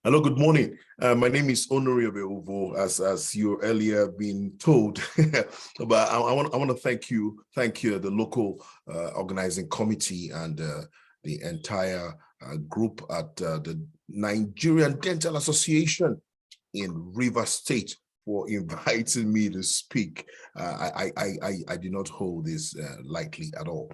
Hello, good morning. My name is Onoriobe Uvoh, as you earlier been told. But I want to thank you, the local organizing committee and the entire group at the Nigerian Dental Association in Rivers State for inviting me to speak. I do not hold this lightly at all.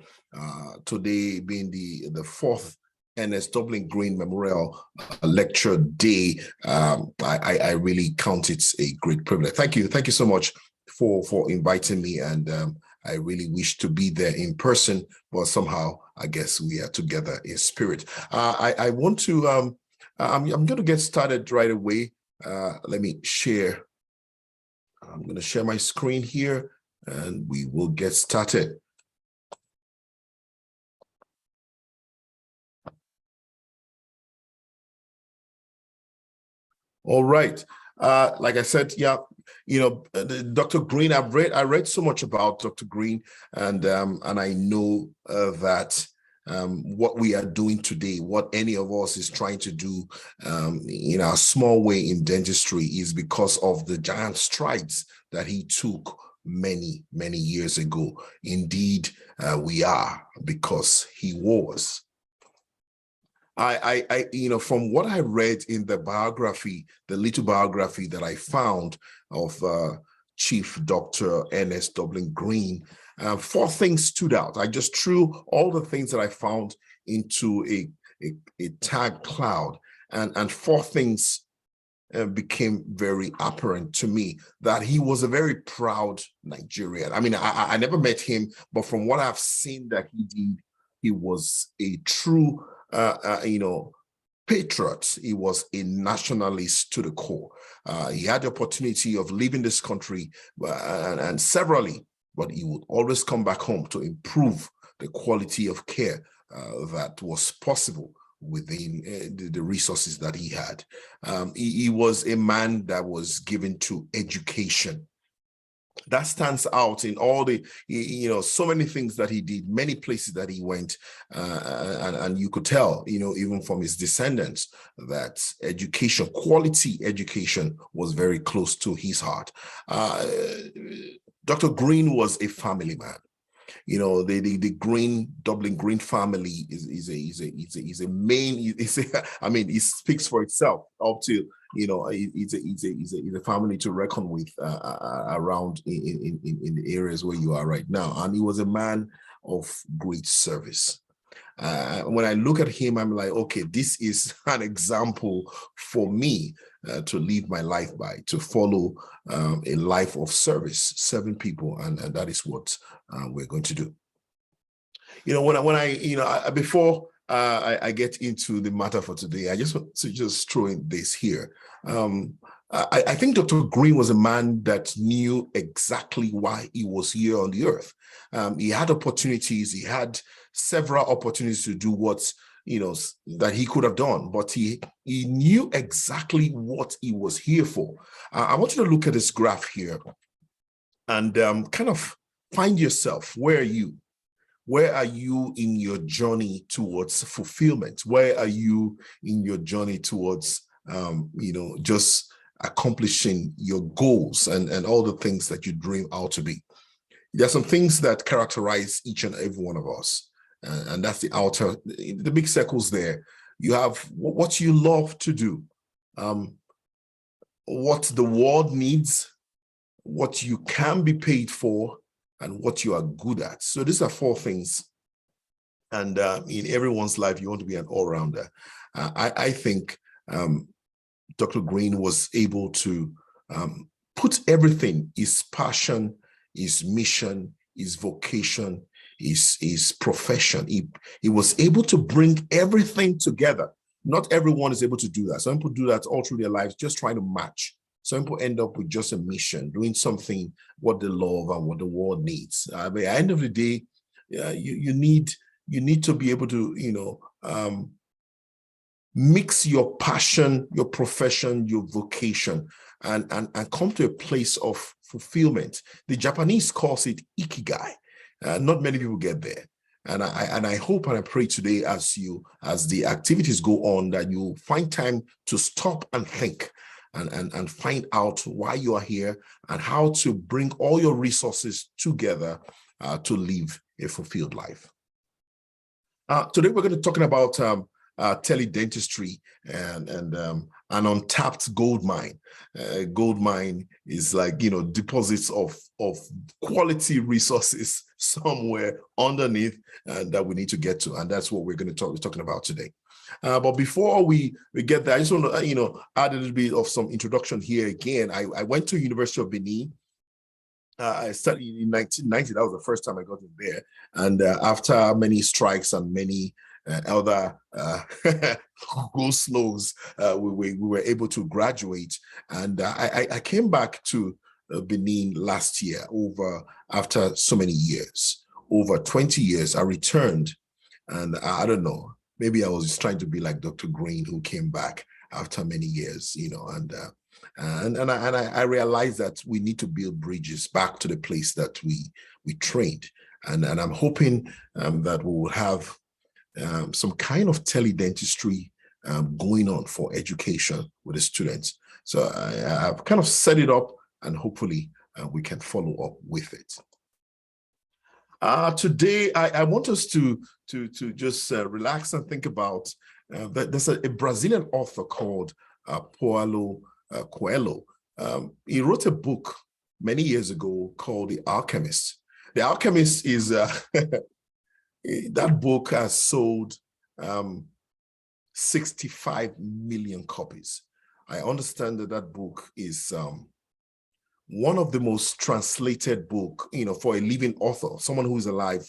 Today being the fourth Ernest Dublin Green Memorial Lecture Day, I really count it a great privilege. Thank you so much for inviting me, and I really wish to be there in person, but somehow I guess we are together in spirit. I want to, I'm going to get started right away. Let me share. I'm going to share my screen here, and we will get started. All right. Like I said, yeah, Dr. Green, I read so much about Dr. Green, and I know that what we are doing today, what any of us is trying to do in our small way in dentistry, is because of the giant strides that he took many years ago. Indeed, we are, because he was. From what I read in the biography, the little biography that I found of Chief Dr. Ernest Dublin Green, four things stood out. I just threw all the things that I found into a tag cloud, and four things became very apparent to me. That he was a very proud Nigerian. I mean, I never met him, but from what I've seen that he did, he was a true patriot. He was a nationalist to the core. He had the opportunity of leaving this country and severally, but he would always come back home to improve the quality of care that was possible within the resources that he had. He was a man that was given to education. That stands out in all the, so many things that he did, many places that he went, and you could tell, even from his descendants, that education, quality education, was very close to his heart. Dr. Green was a family man. The Dublin Green family is a main. I mean, it speaks for itself. Up to it's a family to reckon with around in the areas where you are right now. And he was a man of great service. When I look at him, I'm like, okay, this is an example for me to live my life by, to follow a life of service, serving people, and that is what we're going to do. Before I get into the matter for today, I just want to just throw in this here. I think Dr. Green was a man that knew exactly why he was here on the earth. He had opportunities. He had several opportunities to do what that he could have done, but he knew exactly what he was here for. I want you to look at this graph here and kind of find yourself. Where are you? Where are you in your journey towards fulfillment? Where are you in your journey towards just accomplishing your goals and all the things that you dream out to be? There are some things that characterize each and every one of us. And that's the big circles there. You have what you love to do, what the world needs, what you can be paid for, and what you are good at. So these are four things. And in everyone's life, you want to be an all-rounder. I think Dr. Green was able to put everything, his passion, his mission, his vocation, his profession. He was able to bring everything together. Not everyone is able to do that. Some people do that all through their lives, just trying to match. Some people end up with just a mission, doing something what they love and what the world needs. At the end of the day, you need to be able to mix your passion, your profession, your vocation, and come to a place of fulfillment. The Japanese calls it ikigai. Not many people get there. And I hope and I pray today as the activities go on that you find time to stop and think and find out why you are here and how to bring all your resources together to live a fulfilled life. Today we're going to be talking about teledentistry and an untapped gold mine. Gold mine is like, you know, deposits of quality resources somewhere underneath that we need to get to, and that's what we're going to be talking about today. But before we get there, I just want to, you know, add a little bit of some introduction here again. I went to University of Benin. I studied in 1990. That was the first time I got in there. And after many strikes and many other go slows, we were able to graduate. And I came back to Benin last year after so many years, over 20 years. I returned, and I don't know, maybe I was just trying to be like Dr. Green, who came back after many years, you know, and I realized that we need to build bridges back to the place that we trained, and I'm hoping that we will have some kind of teledentistry going on for education with the students. So I've kind of set it up, and hopefully we can follow up with it. Today, I want us to just relax and think about that. There's a Brazilian author called Paulo Coelho. He wrote a book many years ago called The Alchemist. The Alchemist is, that book has sold 65 million copies. I understand that book is one of the most translated book, you know, for a living author, someone who is alive.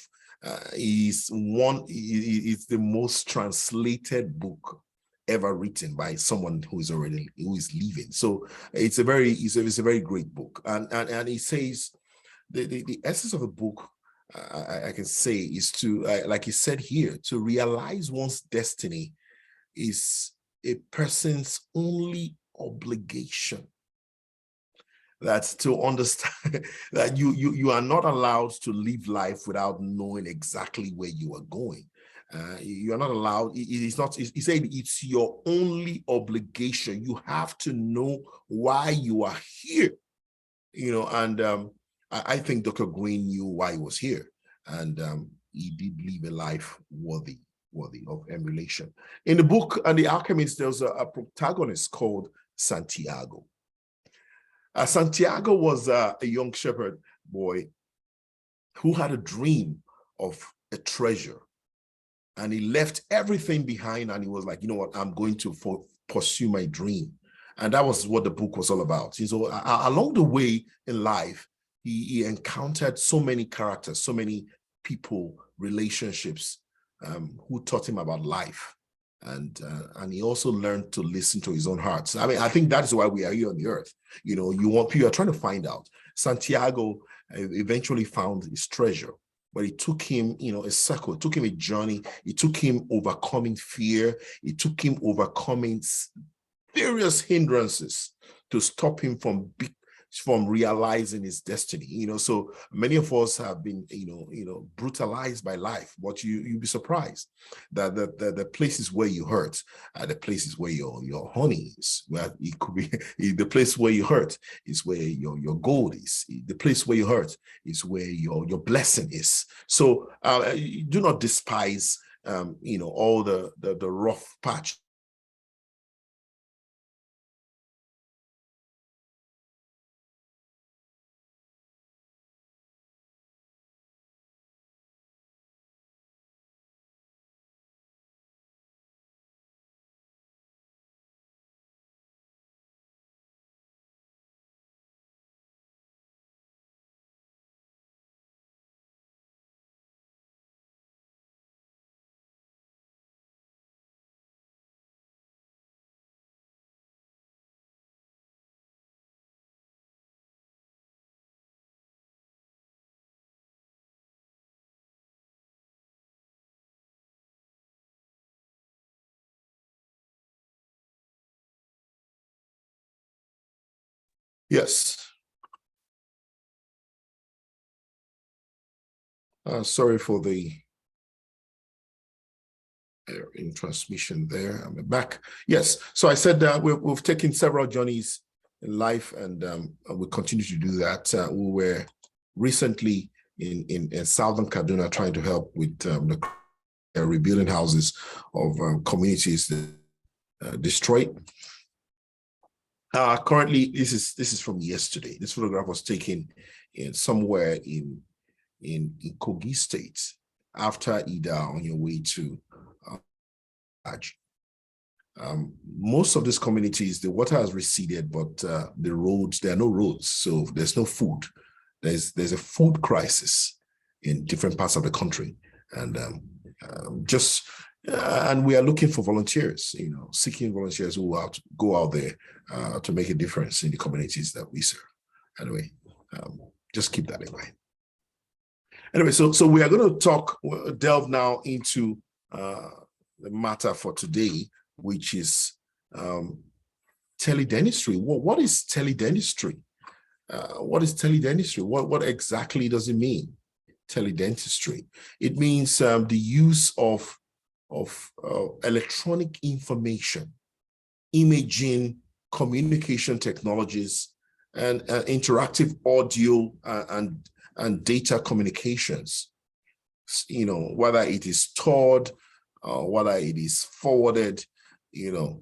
It's the most translated book ever written by someone who is living. So it's a very great book. And he says the essence of the book, I can say, is to, like he said here, to realize one's destiny is a person's only obligation. That's to understand that you are not allowed to live life without knowing exactly where you are going. You are not allowed. It's not. He said it's your only obligation. You have to know why you are here. You know, and I think Dr. Green knew why he was here, and he did live a life worthy of emulation. In the book and The Alchemist, there's a protagonist called Santiago. Santiago was a young shepherd boy who had a dream of a treasure, and he left everything behind, and he was like, you know what, I'm going to pursue my dream. And that was what the book was all about. And so along the way in life, he encountered so many characters, so many people, relationships who taught him about life. And he also learned to listen to his own heart. So, I mean, I think that is why we are here on the earth. You know, you are trying to find out. Santiago eventually found his treasure, but it took him, you know, a circle. It took him a journey. It took him overcoming fear. It took him overcoming various hindrances to stop him from realizing his destiny. You know, so many of us have been, you know, brutalized by life, but you'd be surprised that the places where you hurt are the places where your honey is. Well, it could be the place where you hurt is where your gold is. The place where you hurt is where your blessing is. So do not despise you know, all the rough patch. Yes. Sorry for the in transmission there. I'm back. Yes. So I said that we've taken several journeys in life, and we continue to do that. We were recently in Southern Kaduna trying to help with the rebuilding houses of communities destroyed. Currently, this is from yesterday. This photograph was taken somewhere in Kogi State after Ida on your way to most of these communities, the water has receded, but the roads, there are no roads, so there's no food. There's a food crisis in different parts of the country, and and we are looking for volunteers, seeking volunteers who will go out there to make a difference in the communities that we serve. Anyway, just keep that in mind. Anyway, so we are going to delve now into the matter for today, which is teledentistry. What is teledentistry? What is teledentistry? What exactly does it mean? Teledentistry. It means the use of electronic information, imaging, communication technologies, and interactive audio and data communications. Whether it is stored, whether it is forwarded, the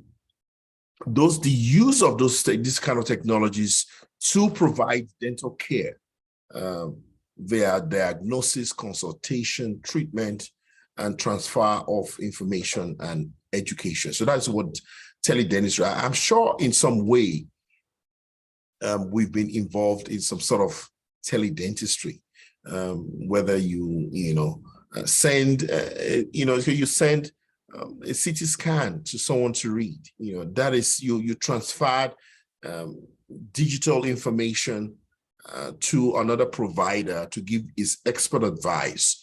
use of this kind of technologies to provide dental care via diagnosis, consultation, treatment, and transfer of information and education. So that's what teledentistry. I'm sure in some way we've been involved in some sort of teledentistry, whether you send you send a CT scan to someone to read, that is you transferred digital information to another provider to give his expert advice.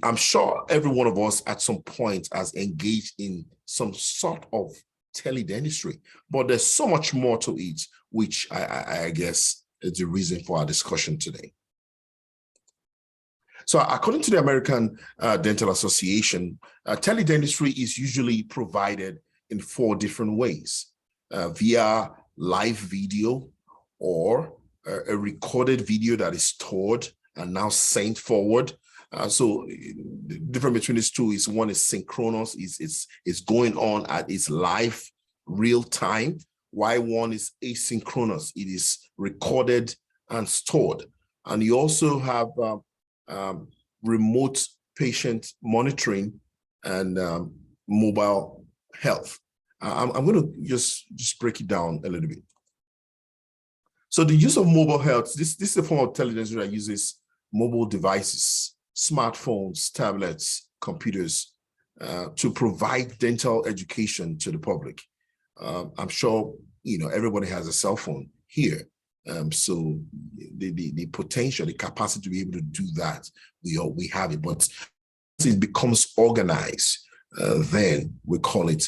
I'm sure every one of us at some point has engaged in some sort of teledentistry, but there's so much more to it, which I guess is the reason for our discussion today. So according to the American Dental Association, teledentistry is usually provided in 4 different ways: via live video, or a recorded video that is stored and now sent forward. So the difference between these two is one is synchronous, it's going on at its live real time, while one is asynchronous, it is recorded and stored. And you also have remote patient monitoring and mobile health. I'm going to just break it down a little bit. So the use of mobile health, this is a form of teledentistry that uses mobile devices, smartphones, tablets, computers, to provide dental education to the public. I'm sure everybody has a cell phone here. So the potential, the capacity to be able to do that, we have it. But it becomes organized, then we call it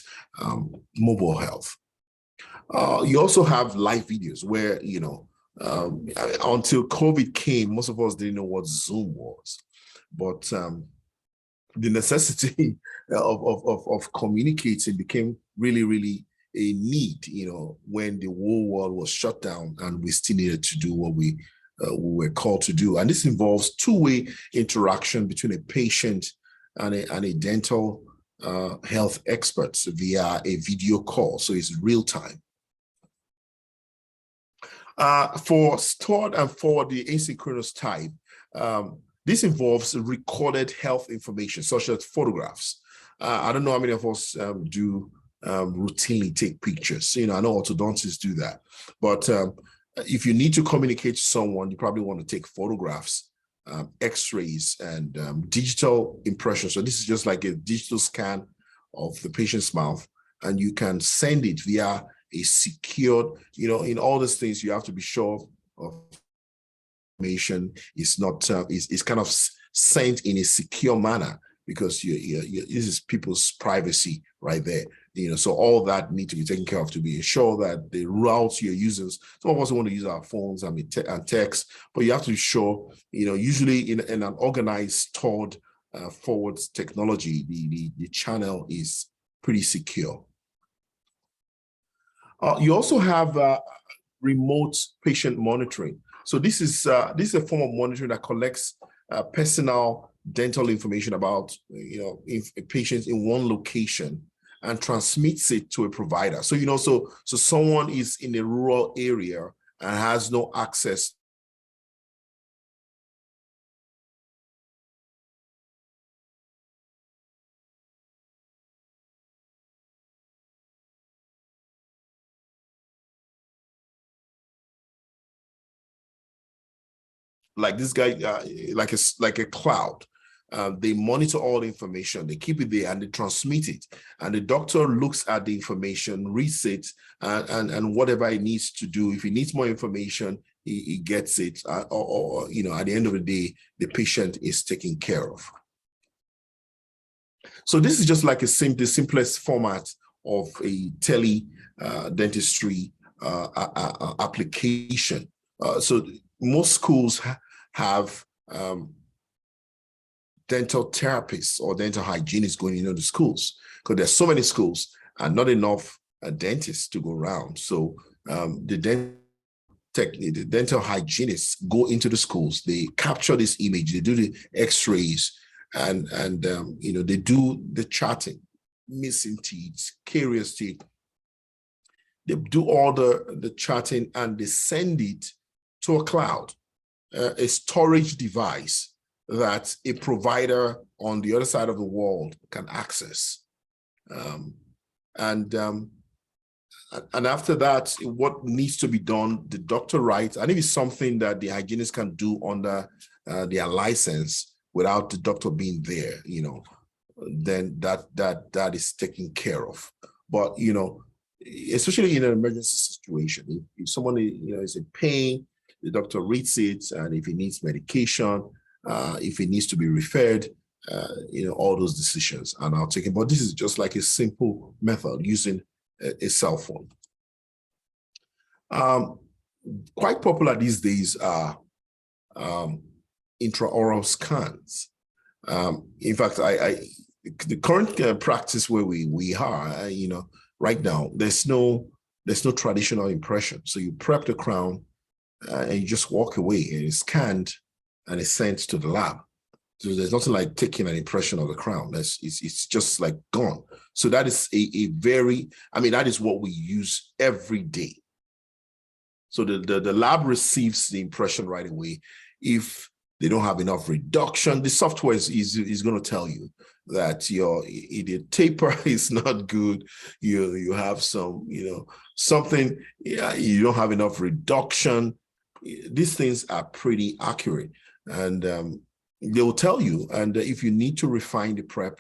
mobile health. You also have live videos where, until COVID came, most of us didn't know what Zoom was. But the necessity of communicating became really, really a need, when the whole world was shut down and we still needed to do what we were called to do. And this involves two-way interaction between a patient and a dental health expert via a video call. So it's real time. For stored and forward, the asynchronous type, this involves recorded health information, such as photographs. I don't know how many of us do routinely take pictures. I know orthodontists do that. But if you need to communicate to someone, you probably want to take photographs, x-rays, and digital impressions. So this is just like a digital scan of the patient's mouth, and you can send it via a secured, in all these things, you have to be sure of information is not, is kind of sent in a secure manner, because this is people's privacy right there. So all that need to be taken care of to be sure that the routes you're using, some of us want to use our phones and text, but you have to be sure, usually in an organized, stored forward technology, the channel is pretty secure. You also have remote patient monitoring. So this is a form of monitoring that collects personal dental information about patients in one location and transmits it to a provider. So so someone is in a rural area and has no access like this guy, like a cloud. They monitor all the information, they keep it there, and they transmit it. And the doctor looks at the information, reads it, and whatever he needs to do. If he needs more information, he gets it. Or at the end of the day, the patient is taken care of. So this is just like the simplest format of a teledentistry application. So most schools have dental therapists or dental hygienists going into the schools, because there's so many schools and not enough dentists to go around. So the dental hygienists go into the schools, they capture this image, they do the x-rays, and they do the charting, missing teeth, caries teeth. They do all the charting and they send it to a cloud, a storage device that a provider on the other side of the world can access. And after that, what needs to be done, the doctor writes, and if it's something that the hygienist can do under their license without the doctor being there, then that is taken care of. But especially in an emergency situation, if someone is in pain, the doctor reads it, and if he needs medication, if he needs to be referred, all those decisions are now taken. But this is just like a simple method using a cell phone. Quite popular these days are intraoral scans. In fact, the current practice where we are, right now, there's no traditional impression. So you prep the crown and you just walk away, and it's scanned and it's sent to the lab. So there's nothing like taking an impression of the crown. It's just like gone. So that is that is what we use every day. So the lab receives the impression right away. If they don't have enough reduction, the software is going to tell you that your taper is not good. You have some, something, you don't have enough reduction. These things are pretty accurate, and they will tell you. And if you need to refine the prep,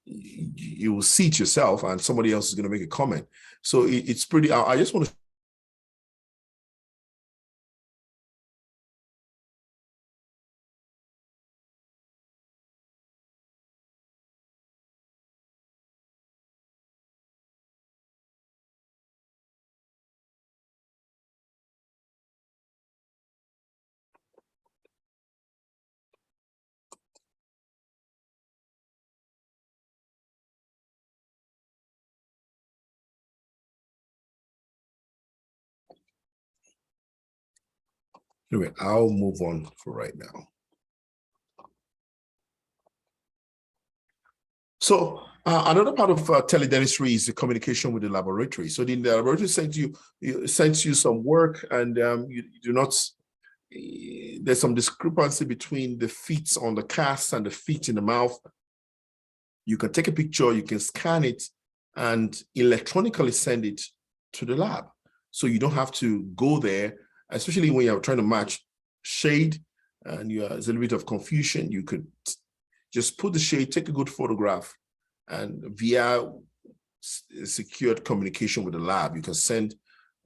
you will see it yourself, and somebody else is going to make a comment. So it's pretty. I just want to. Anyway, I'll move on for right now. So another part of teledentistry is the communication with the laboratory. So the laboratory sends you some work, and you do not. There's some discrepancy between the feet on the cast and the feet in the mouth. You can take a picture, you can scan it, and electronically send it to the lab. So you don't have to go there, especially when you're trying to match shade and there's a little bit of confusion. You could just put the shade, take a good photograph, and via secured communication with the lab, you can send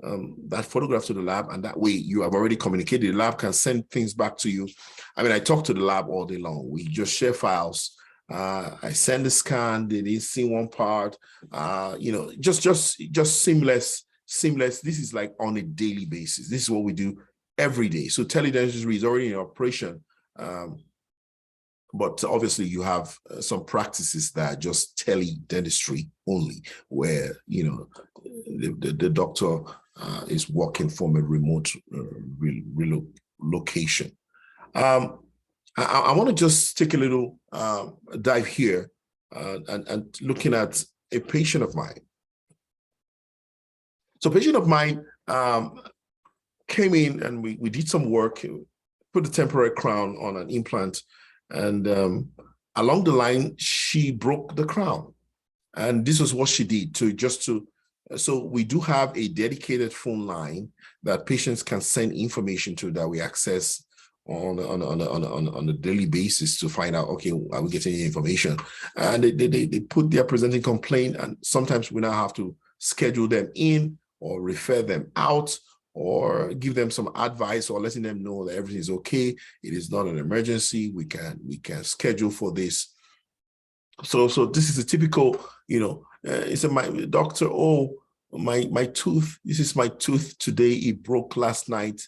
that photograph to the lab, and that way you have already communicated. The lab can send things back to you. I mean, I talk to the lab all day long. We just share files. I send the scan, they didn't see one part, just seamless. This is like on a daily basis. This is what we do every day. So teledentistry is already in operation But obviously you have some practices that are just teledentistry only, where, you know, the doctor is working from a remote location. I want to just take a little dive here and looking at a patient of mine. So a patient of mine came in and we did some work, put a temporary crown on an implant, and along the line, she broke the crown. And this was what she did so we do have a dedicated phone line that patients can send information to, that we access on a daily basis to find out, okay, are we getting any information? And they put their presenting complaint, and sometimes we now have to schedule them in or refer them out or give them some advice or letting them know that everything is okay. It is not an emergency. We can schedule for this. So this is a typical, you know, it's my doctor, oh, my tooth, this is my tooth today, it broke last night.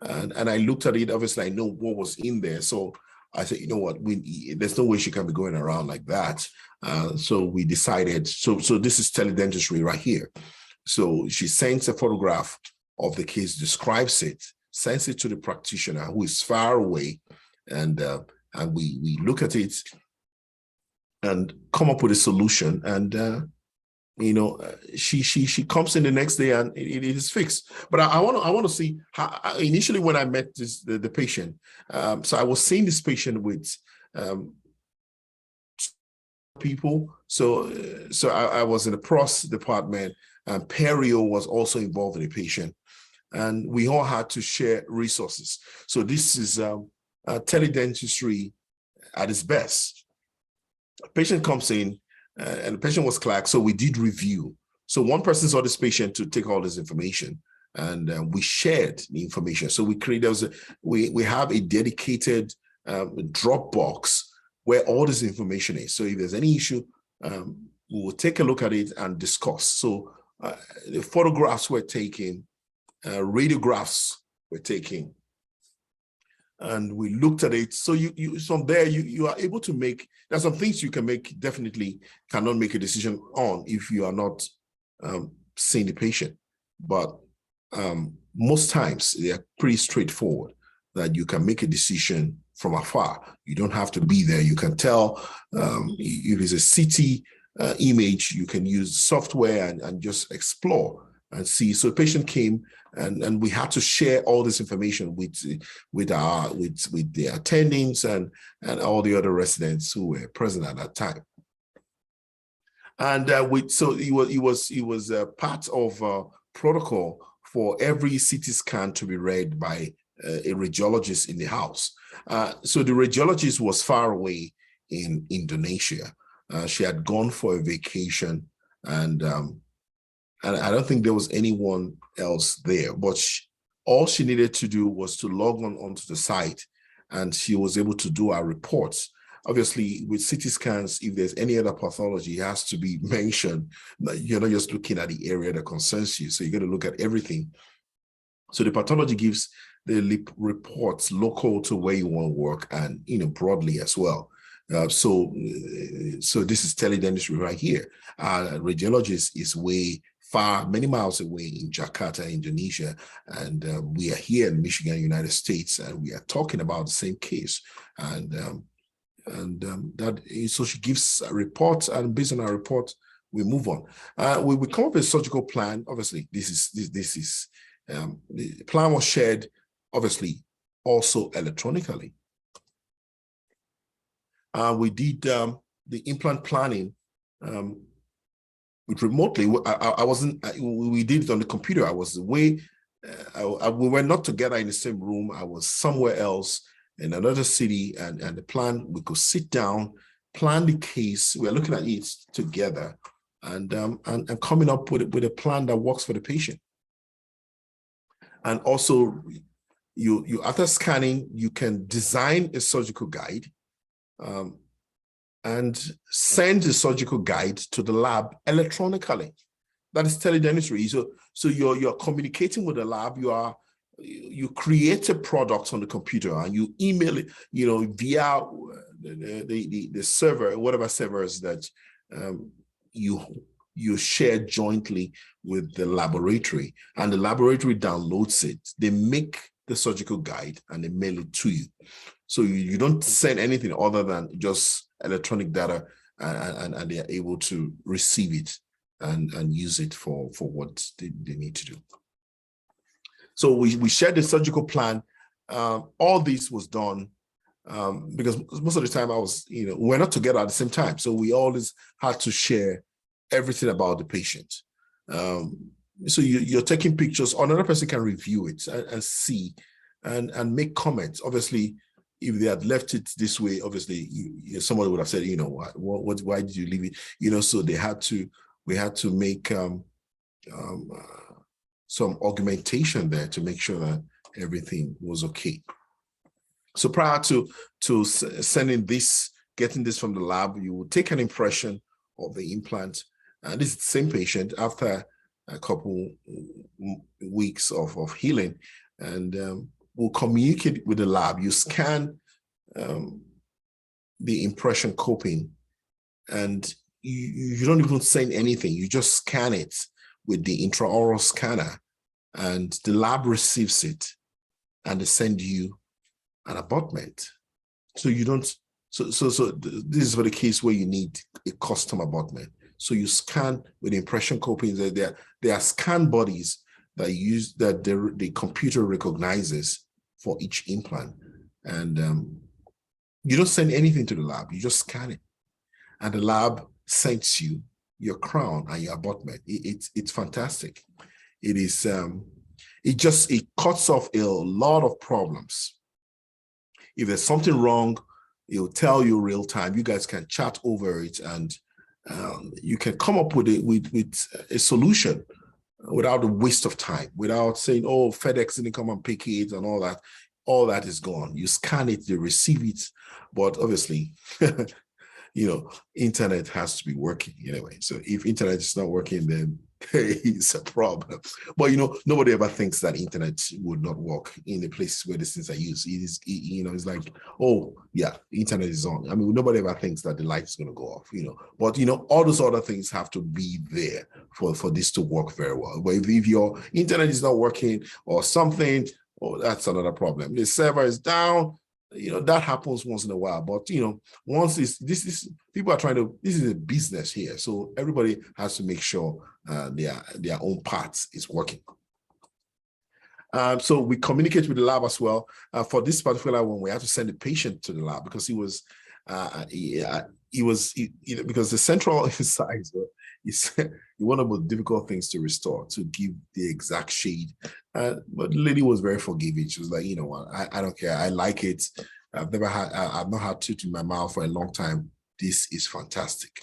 And I looked at it, obviously I know what was in there. So I said, you know what, there's no way she can be going around like that. So we decided, so this is teledentistry right here. So she sends a photograph of the case, describes it, sends it to the practitioner who is far away, and we look at it and come up with a solution. And you know, she comes in the next day and it is fixed. But I want to see how, initially when I met the patient, so I was seeing this patient with people. So I was in the pros department, and perio was also involved in the patient, and we all had to share resources. So this is teledentistry at its best. A patient comes in, and the patient was clerk, so we did review. So one person saw this patient to take all this information, and we shared the information. So we created, we have a dedicated Dropbox where all this information is. So if there's any issue, we will take a look at it and discuss. So the photographs were taken, radiographs were taken, and we looked at it. So you from there, you are able to make, there's some things you can make, definitely cannot make a decision on if you are not seeing the patient. But most times they are pretty straightforward, that you can make a decision from afar. You don't have to be there. You can tell if it's a CT image, you can use software and just explore and see. So the patient came, and we had to share all this information with the attendings and all the other residents who were present at that time. And so it was part of protocol for every CT scan to be read by a radiologist in the house. So the radiologist was far away in Indonesia. She had gone for a vacation, and I don't think there was anyone else there, but all she needed to do was to log onto the site, and she was able to do our reports. Obviously, with CT scans, if there's any other pathology, it has to be mentioned. You're not just looking at the area that concerns you, so you got to look at everything. So the pathology gives the reports local to where you want to work, and broadly as well. So this is teledentistry right here. Radiologist is way far, many miles away in Jakarta, Indonesia, and we are here in Michigan, United States, and we are talking about the same case. So she gives a report, and based on our report, we move on. We come up with a surgical plan. Obviously, the plan was shared, obviously, also electronically. We did the implant planning remotely. We did it on the computer. I was away. We were not together in the same room. I was somewhere else in another city, and the plan, we could sit down, plan the case. We're looking at it together, and coming up with a plan that works for the patient. And also, you after scanning, you can design a surgical guide and send the surgical guide to the lab electronically. That is teledentistry. So you're communicating with the lab. You create a product on the computer and you email it, via the server, whatever servers that you share jointly with the laboratory, and the laboratory downloads it. They make the surgical guide and they mail it to you. So you don't send anything other than just electronic data, and they are able to receive it and use it for what they need to do. So we shared the surgical plan. All this was done because most of the time we're not together at the same time. So we always had to share everything about the patient. So you're taking pictures, another person can review it and see and make comments. Obviously, if they had left it this way, obviously somebody would have said, why did you leave it? So we had to make some augmentation there to make sure that everything was okay. So prior to sending this, getting this from the lab, you would take an impression of the implant. And this is the same patient after a couple weeks of healing, and we'll communicate with the lab. You scan the impression coping, and you don't even send anything. You just scan it with the intraoral scanner, and the lab receives it, and they send you an abutment. So you don't. So this is for the case where you need a custom abutment. So you scan with impression coping. There are scan bodies that the computer recognizes for each implant, and you don't send anything to the lab. You just scan it, and the lab sends you your crown and your abutment. It's fantastic. It is it cuts off a lot of problems. If there's something wrong, it'll tell you real time. You guys can chat over it, and you can come up with a solution without a waste of time, without saying, oh, FedEx didn't come and pick it and all that. All that is gone. You scan it, you receive it. But obviously, internet has to be working anyway. So if internet is not working, then it's a problem. But nobody ever thinks that internet would not work in the places where these things are used. It's like, oh yeah, the internet is on. I mean, nobody ever thinks that the light is going to go off. But all those other things have to be there for this to work very well. But if your internet is not working or something, that's another problem. The server is down. That happens once in a while, but once people are trying to, this is a business here, so everybody has to make sure their own parts is working. So we communicate with the lab as well. For this particular one, we had to send the patient to the lab because because the central incisor is one of the difficult things to restore, to give the exact shade. But the lady was very forgiving. She was like, what, I don't care. I like it. I've not had tooth in my mouth for a long time. This is fantastic.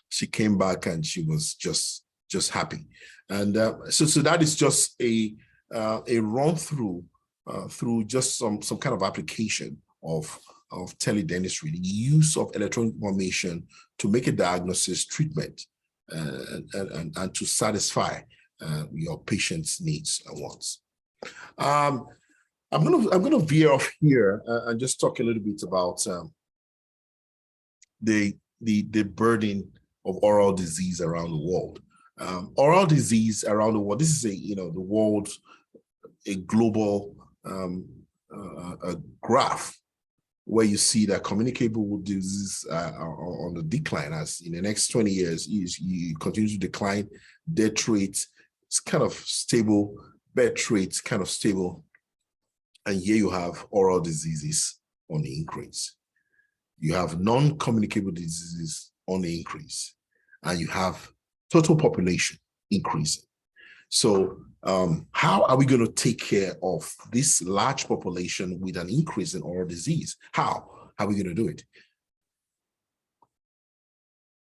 She came back and she was just happy. And so that is just a run through just some kind of application of teledentistry, the use of electronic information to make a diagnosis, treatment, and to satisfy your patient's needs and wants. I'm gonna veer off here and just talk a little bit about the burden of oral disease around the world. Oral disease around the world. This is the world, a global a graph where you see that communicable diseases are on the decline. As in the next 20 years, you continue to decline. Death rate is kind of stable. Birth rate kind of stable. And here you have oral diseases on the increase. You have non-communicable diseases on the increase. And you have total population increasing. So how are we going to take care of this large population with an increase in oral disease? How are we going to do it?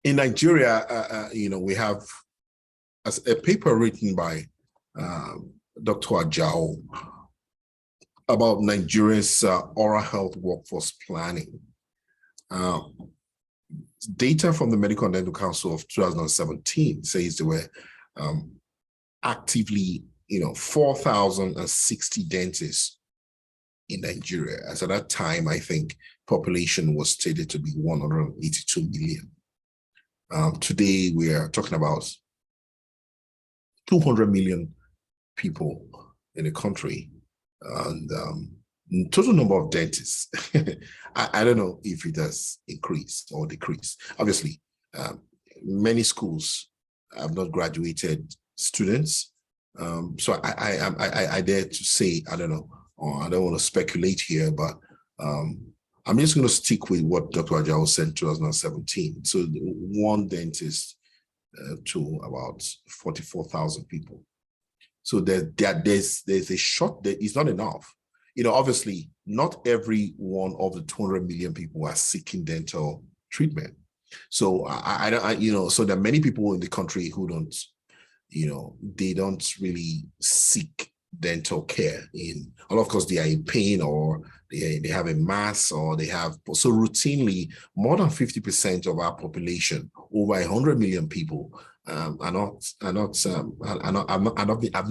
In Nigeria, we have a paper written by Dr. Ajao about Nigeria's oral health workforce planning. Data from the Medical and Dental Council of 2017 says there were actively, 4,060 dentists in Nigeria. As at that time, I think population was stated to be 182 million. Today, we are talking about 200 million people in the country, and total number of dentists. I don't know if it has increased or decreased. Obviously, many schools have not graduated students. So I dare to say, I don't know, or I don't want to speculate here, but I'm just going to stick with what Dr. Ajao said in 2017. So one dentist to about 44,000 people. So there's a short, it's not enough. Obviously, not every one of the 200 million people are seeking dental treatment. So so there are many people in the country who don't, they don't really seek dental care of course they are in pain, or they have a mass, or they have, so routinely more than 50% of our population, over 100 million people, I've not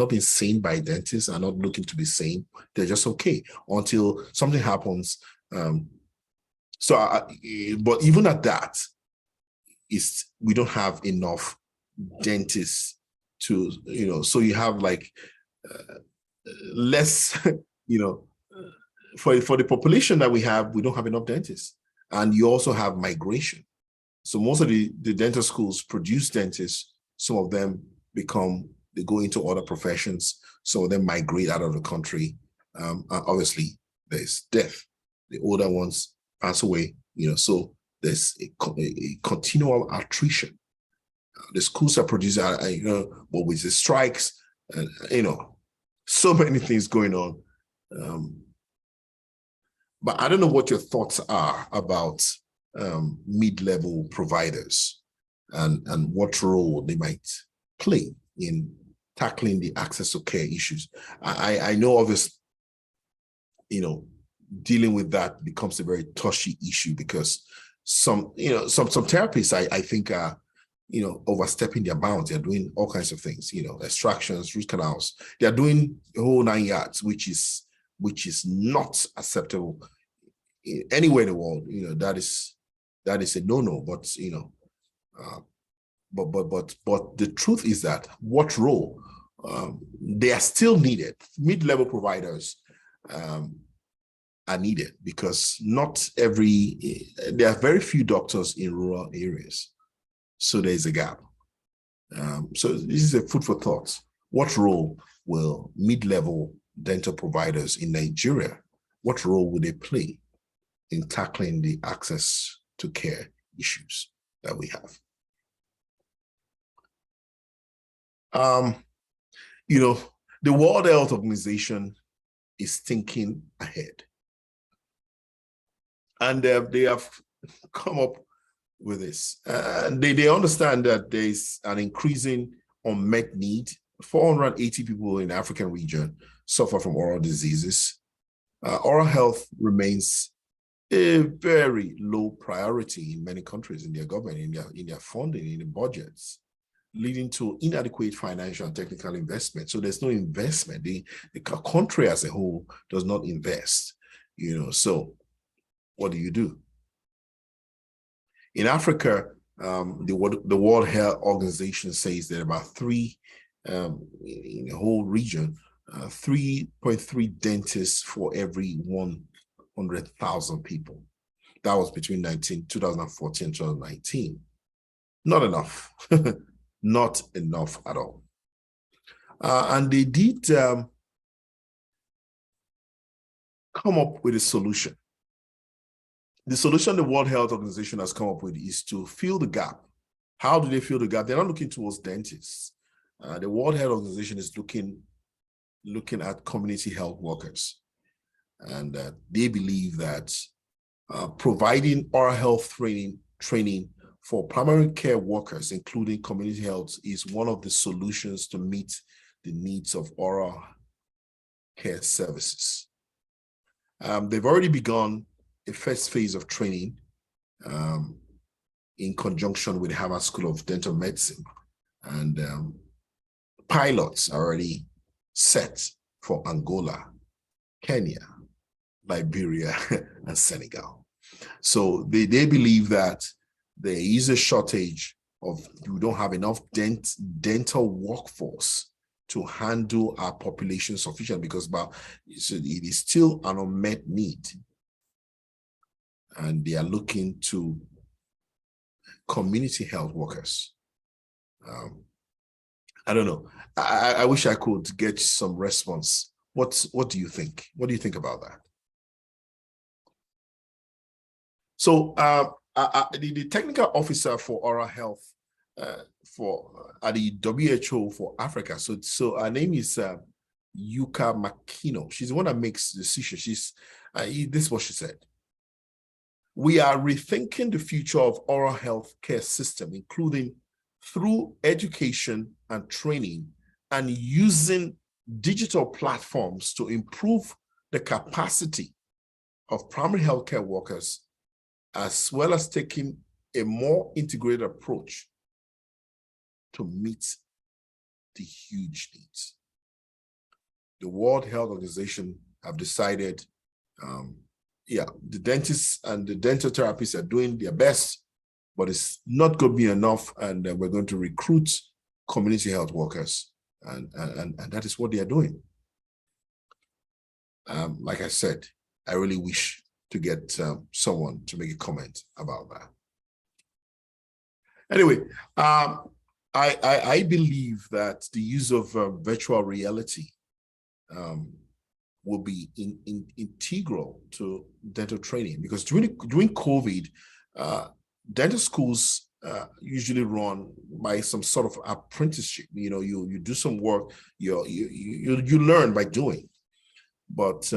been seen by dentists, are not looking to be seen. They're just okay until something happens. But even at that, we don't have enough dentists to, so you have like less, for the population that we don't have enough dentists. And you also have migration. So most of the dental schools produce dentists. Some of them they go into other professions. Some of them migrate out of the country. Obviously, there's death. The older ones pass away, so there's a continual attrition. The schools are producing, but with the strikes, so many things going on. But I don't know what your thoughts are about mid-level providers and what role they might play in tackling the access to care issues. I know, obviously, dealing with that becomes a very touchy issue, because some therapists I think are, overstepping their bounds. They're doing all kinds of things, extractions, root canals. They're doing the whole 9 yards, which is not acceptable anywhere in the world. That is a no-no. But but the truth is that what role they are still needed. Mid-level providers are needed, because there are very few doctors in rural areas. So there is a gap. So this is a food for thought. What role will mid-level dental providers in Nigeria, what role will they play in tackling the access to care issues that we have? The World Health Organization is thinking ahead. And they have come up with this. They understand that there's an increasing unmet need. 480 people in the African region suffer from oral diseases. Oral health remains a very low priority in many countries, in their government, in their funding, in the budgets, leading to inadequate financial and technical investment. So there's no investment. The country as a whole does not invest. So what do? In Africa, the World Health Organization says that about in the whole region, 3.3 dentists for every 100,000 people. That was between 2014 and 2019. Not enough. Not enough at all. And they did come up with a solution. The solution the World Health Organization has come up with is to fill the gap. How do they fill the gap? They're not looking towards dentists. The World Health Organization is looking at community health workers. And they believe that providing oral health training for primary care workers, including community health, is one of the solutions to meet the needs of oral care services. They've already begun a first phase of training in conjunction with Harvard School of Dental Medicine. And pilots are already set for Angola, Kenya, Liberia, and Senegal. So they believe that there is a shortage of, we don't have enough dental workforce to handle our population sufficient, because it is still an unmet need. And they are looking to community health workers. I don't know. I wish I could get some response. What do you think? What do you think about that? So the technical officer for oral health at the WHO for Africa. So her name is Yuka Makino. She's the one that makes decisions. This is what she said. We are rethinking the future of oral health care system, including through education and training, and using digital platforms to improve the capacity of primary healthcare workers, as well as taking a more integrated approach to meet the huge needs. The World Health Organization have decided, the dentists and the dental therapists are doing their best, but it's not going to be enough, and we're going to recruit community health workers, and that is what they are doing. Like I said, I really wish to get someone to make a comment about that. Anyway, I believe that the use of virtual reality will be integral to dental training, because during COVID, dental schools usually run by some sort of apprenticeship. You do some work, you learn by doing. But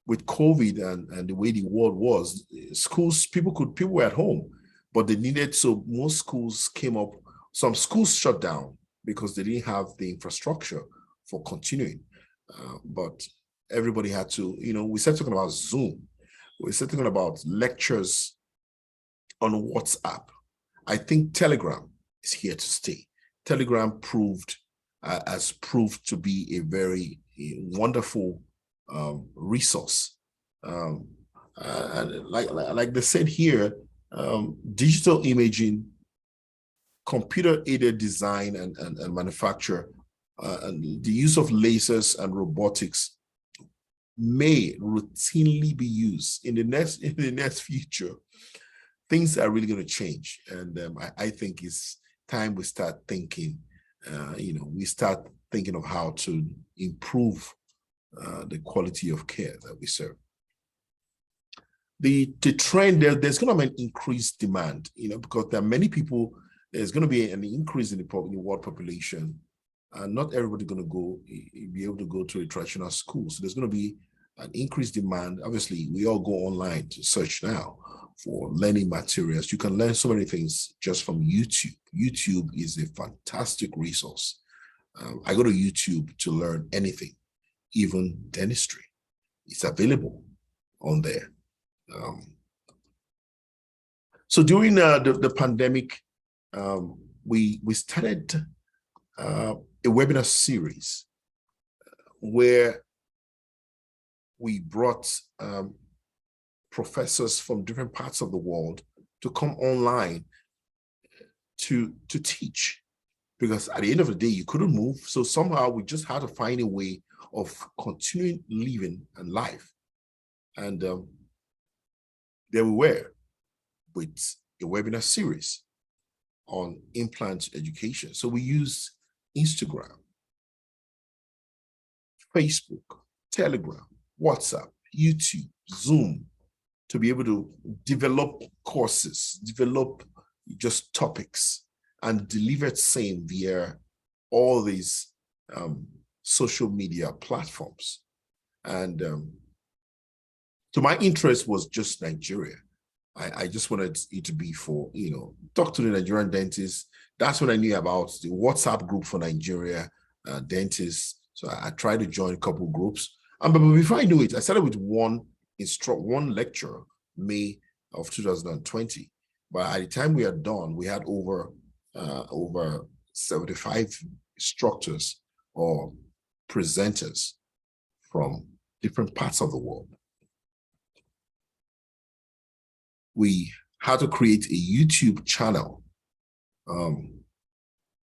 with COVID and the way the world was, schools, people were at home, but they needed, so most schools came up. Some schools shut down because they didn't have the infrastructure for continuing. But everybody had to, we started talking about Zoom. We started talking about lectures on WhatsApp. I think Telegram is here to stay. Telegram has proved to be a very wonderful resource. And like they said here, digital imaging, computer-aided design and manufacture, and the use of lasers and robotics may routinely be used in the next future. Things are really going to change, and I think it's time we start thinking. We start thinking of how to improve the quality of care that we serve. The trend there's going to be an increased demand, because there are many people. There's going to be an increase in the world population, and not everybody going to be able to go to a traditional school. So there's going to be an increased demand. Obviously, we all go online to search now for learning materials. You can learn so many things just from YouTube. YouTube is a fantastic resource. I go to YouTube to learn anything, even dentistry. It's available on there. So during the pandemic, we started a webinar series where we brought professors from different parts of the world to come online to teach, because at the end of the day, you couldn't move. So somehow we just had to find a way of continuing living and life. And there we were with a webinar series on implant education. So we used Instagram, Facebook, Telegram, WhatsApp, YouTube, Zoom, to be able to develop courses, develop just topics, and deliver it same via all these social media platforms. And so my interest was just Nigeria. I just wanted it to be for, talk to the Nigerian dentists. That's when I knew about the WhatsApp group for Nigeria dentists. So I tried to join a couple groups. But before I knew it, I started with one lecture, May of 2020. But at the time we are done, we had over 75 instructors or presenters from different parts of the world. we had to create a YouTube channel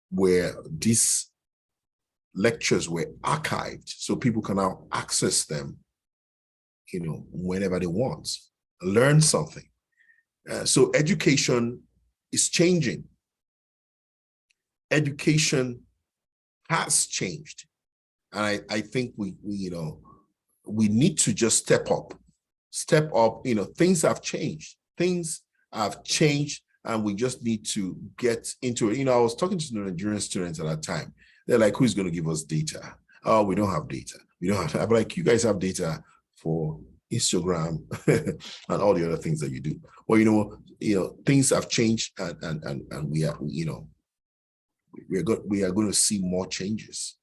where these lectures were archived so people can now access them, whenever they want, learn something. So education is changing. Education has changed. And I think we need to just step up. Things have changed. Things have changed, and we just need to get into it. I was talking to the Nigerian students at that time. They're like, who's going to give us data? Oh, we don't have data. We don't have. I'm like, you guys have data for Instagram and all the other things that you do. Well, things have changed, and we are, we are going to see more changes.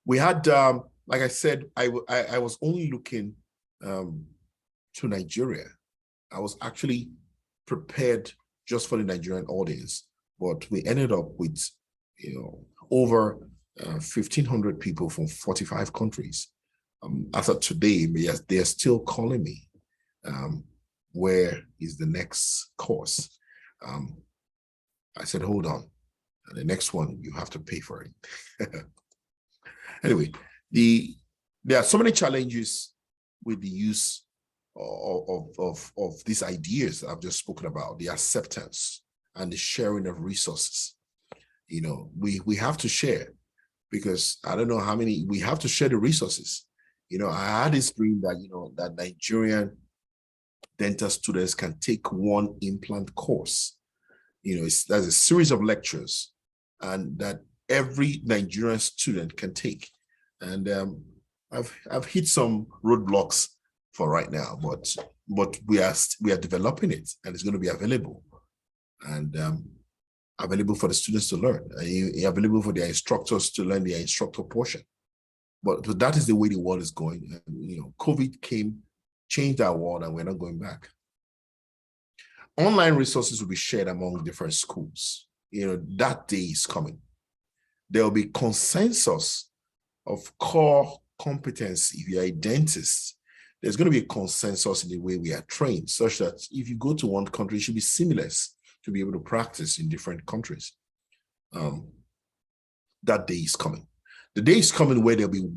We had, like I said, I was only looking to Nigeria. I was actually prepared just for the Nigerian audience, but we ended up with, over 1,500 people from 45 countries. As of today, they are still calling me. Where is the next course? I said, hold on. The next one, you have to pay for it. Anyway, there are so many challenges with the use of these ideas I've just spoken about, the acceptance and the sharing of resources. We have to share, because I don't know how many, we have to share the resources. I had this dream that, that Nigerian dental students can take one implant course. There's a series of lectures, and that every Nigerian student can take. And I've hit some roadblocks for right now, but we are developing it, and it's going to be available, and available for the students to learn, available for their instructors to learn their instructor portion. But that is the way the world is going. And, COVID came, changed our world, and we're not going back. Online resources will be shared among different schools. That day is coming. There will be consensus of core competency. If you're a dentist, there's going to be a consensus in the way we are trained, such that if you go to one country, it should be seamless to be able to practice in different countries. That day is coming. The day is coming where there'll be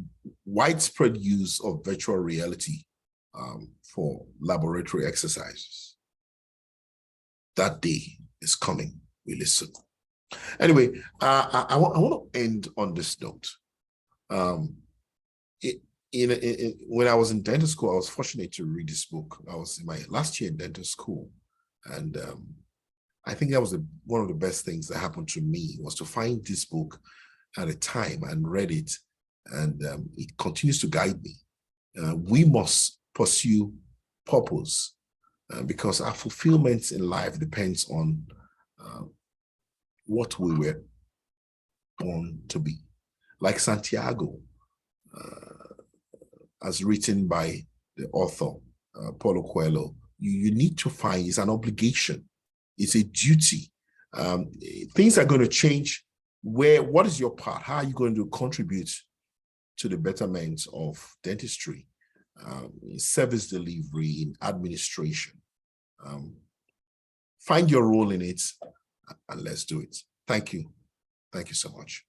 widespread use of virtual reality for laboratory exercises. That day is coming really soon. Anyway, I want to end on this note. When I was in dental school, I was fortunate to read this book. I was in my last year in dental school, and I think that was one of the best things that happened to me, was to find this book at a time and read it, and it continues to guide me. We must pursue purpose, because our fulfillment in life depends on what we were born to be. Like Santiago, as written by the author, Paulo Coelho, you need to find, it's an obligation, it's a duty. Things are going to change. What is your part? How are you going to contribute to the betterment of dentistry, in service delivery, in administration? Find your role in it, and let's do it. Thank you. Thank you so much.